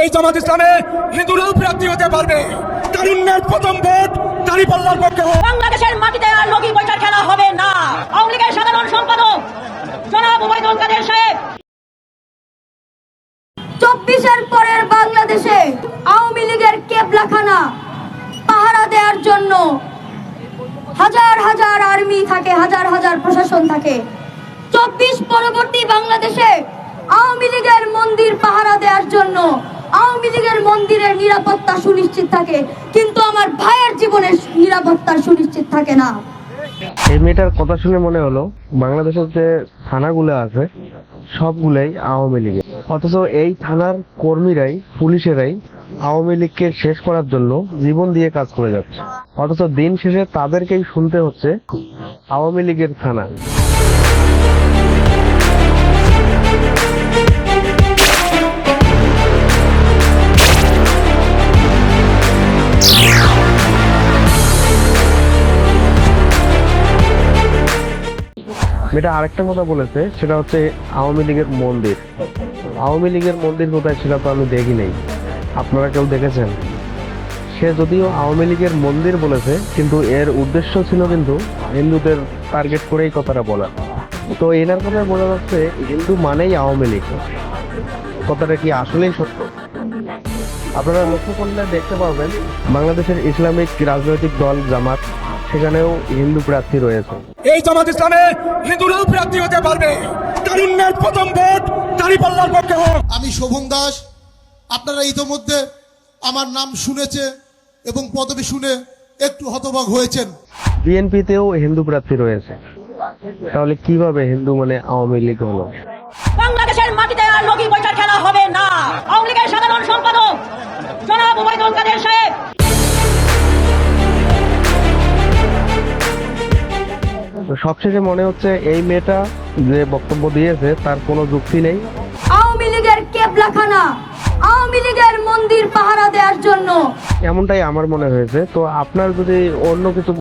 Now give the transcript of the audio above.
এই জামাত ইসলামে হিন্দুরাও প্রার্থী হতে পারবে। তারুণ্যের প্রথম ভোট দাঁড়িপাল্লার পক্ষে হোক। বাংলাদেশের মাটিতে আর লগি বৈঠক খেলা হবে না। আওয়ামী লীগের সাধারণ সম্পাদক জনাব ওবায়দুল কাদের সাহেব 24-এর পরের বাংলাদেশে আওয়ামী লীগের কেবলাখানা পাহারা দেওয়ার জন্য হাজার হাজার আর্মি থাকে, হাজার হাজার প্রশাসন থাকে। 24 পরবর্তী বাংলাদেশে আওয়ামী লীগের মন্দির পাহারা দেওয়ার জন্য আওয়ামী লীগের মন্দিরের নিরাপত্তা সুনিশ্চিত থাকে, কিন্তু আমার ভাইয়ের জীবনের নিরাপত্তা সুনিশ্চিত থাকে না। এই মেয়েটার কথা শুনে মনে হলো বাংলাদেশের যে থানাগুলো আছে সবগুলাই আওয়ামী লীগের, অথচ এই থানার কর্মীরাই, পুলিশেরাই আওয়ামী লীগকে শেষ করার জন্য জীবন দিয়ে কাজ করে যাচ্ছে, অথচ দিন শেষে তাদেরকেই শুনতে হচ্ছে আওয়ামী লীগের থানা। মেয়েটা আরেকটা কথা বলেছে, সেটা হচ্ছে আওয়ামী লীগের মন্দির। আওয়ামী লীগের মন্দির কোথায় সেটা তো আমি দেখি নাই, আপনারা কেউ দেখেছেন? সে যদিও আওয়ামী লীগের মন্দির বলেছে, কিন্তু এর উদ্দেশ্য ছিল কিন্তু হিন্দুদের টার্গেট করেই কথাটা বলা। তো এনার কথায় বোঝা যাচ্ছে হিন্দু মানেই আওয়ামী লীগ। কথাটা কি আসলেই সত্য? আপনারা লক্ষ্য করলে দেখতে পাবেন বাংলাদেশের ইসলামিক রাজনৈতিক দল জামাত, সেখানেও হিন্দু প্রার্থী রয়েছে। এই জামাত ইসলামে হিন্দুরাও প্রার্থী হতে পারবে। তারুণ্যের প্রথম ভোট দাঁড়িপাল্লার পক্ষে হোক। আমি শোভন দাস, আপনারা ইতোমধ্যে আমার নাম শুনেছে এবং পদবি শুনে একটু হতবাক হয়েছেন। বিএনপিতেও হিন্দু প্রার্থী রয়েছে, তাহলে কিভাবে হিন্দু মানে আওয়ামী লীগ হলো? বাংলাদেশের মাটিতে আর লগি বৈঠক খেলা হবে না। আওয়ামী লীগের সাধারণ সম্পাদক জনাব ওবায়দুল কাদের সাহেব তো সবশেষে মনে হচ্ছে এই মেয়েটা যে বক্তব্য দিয়েছে তার কোনো যুক্তি নেই। আওয়ামী লীগের কেবলাখানা আওয়ামী লীগের মন্দির পাহারা দেওয়ার জন্য এমনটাই আমার মনে হয়েছে। তো আপনার যদি অন্য কিছু